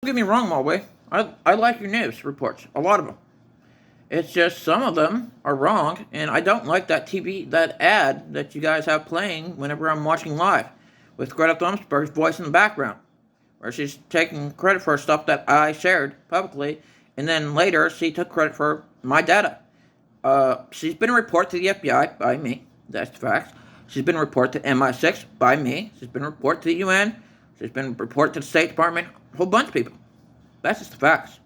Don't get me wrong, Mulway. I like your news reports, a lot of them. It's just some of them are wrong, and I don't like that ad that you guys have playing whenever I'm watching live, with Greta Thunberg's voice in the background, where she's taking credit for stuff that I shared publicly, and then later she took credit for my data. She's been reported to the FBI by me. That's the facts. She's been reported to MI6 by me. She's been reported to the UN. She's been reported to the State Department. A whole bunch of people. That's just the facts.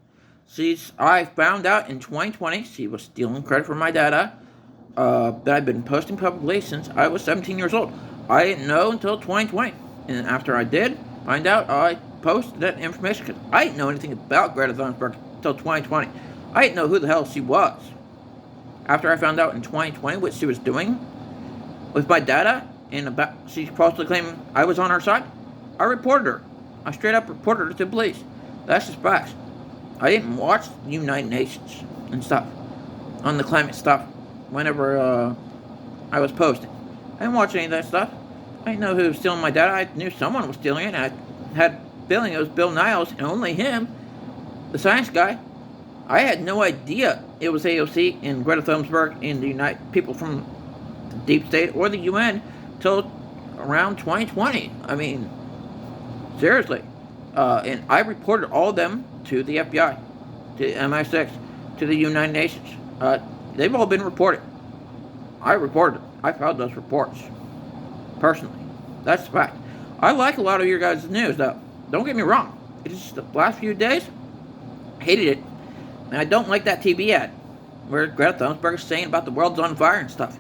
I found out in 2020 she was stealing credit for my data that I've been posting publicly since I was 17 years old. I didn't know until 2020. And after I did find out, I posted that information because I didn't know anything about Greta Thunberg until 2020. I didn't know who the hell she was. After I found out in 2020 what she was doing with my data and about she falsely claiming I was on her side, I reported her. I straight up reported her to the police. That's just facts. I didn't watch the United Nations and stuff on the climate stuff whenever I was posting. I didn't watch any of that stuff. I didn't know who was stealing my data. I knew someone was stealing it. And I had a feeling it was Bill Niles and only him, the science guy. I had no idea it was AOC and Greta Thunberg and the United people from the deep state or the UN till around 2020. I mean, seriously. And I reported all of them to the FBI, to MI6, to the United Nations. They've all been reported. I reported it. I filed those reports. Personally. That's the fact. I like a lot of your guys' news, though. Don't get me wrong. It's just the last few days, I hated it. And I don't like that TV ad where Greta Thunberg is saying about the world's on fire and stuff.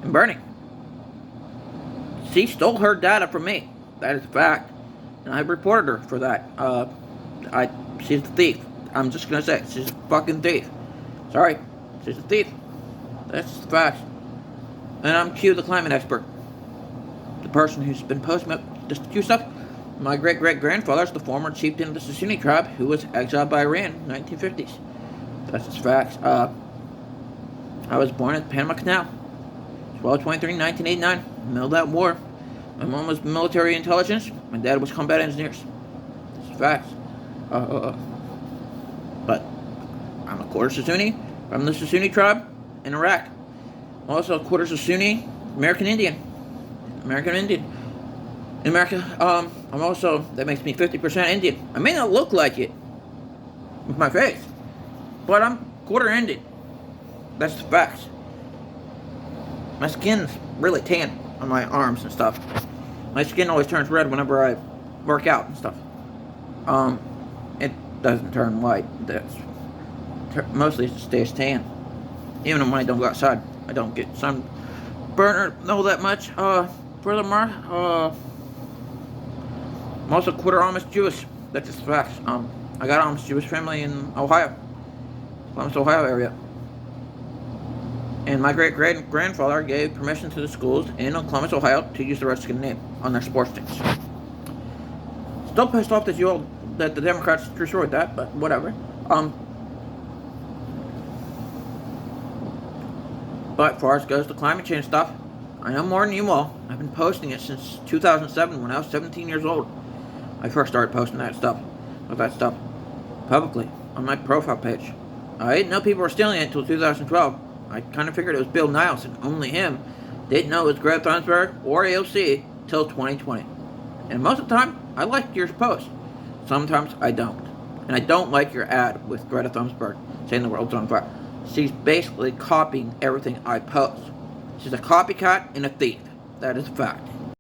And burning. She stole her data from me. That is a fact. And I reported her for that. She's a thief. I'm just gonna say, she's a fucking thief. Sorry, she's a thief. That's the facts. And I'm Q, the climate expert. The person who's been posting up this Q stuff. My great-great-grandfather is the former chieftain of the Susuni tribe who was exiled by Iran in the 1950s. That's just facts. I was born at the Panama Canal, 12/23/1989, in the middle of that war. My mom was military intelligence. My dad was combat engineers. That's facts. But I'm a quarter Susuni from the Susuni tribe in Iraq. I'm also a quarter Susuni American Indian. In America, I'm also, that makes me 50% Indian. I may not look like it with my face, but I'm quarter Indian. That's the facts. My skin's really tan on my arms and stuff. My skin always turns red whenever I work out and stuff. It doesn't turn white. Mostly it stays tan. Even when I don't go outside, I don't get sunburn or that much. Furthermore, I'm also quarter Amish Jewish. That's just facts. I got Amish Jewish family in Ohio, Columbus, Ohio area. And my great-great-grandfather gave permission to the schools in Columbus, Ohio to use the Redskin name on their sports teams. Still pissed off that the Democrats destroyed that, but whatever. But as far as goes to climate change stuff, I know more than you all. I've been posting it since 2007 when I was 17 years old. I first started posting that stuff publicly on my profile page. I didn't know people were stealing it until 2012. I kind of figured it was Bill Niles and only him. Didn't know it was Greta Thunberg or AOC till 2020. And most of the time, I like your posts. Sometimes I don't. And I don't like your ad with Greta Thunberg saying the world's on fire. She's basically copying everything I post. She's a copycat and a thief. That is a fact.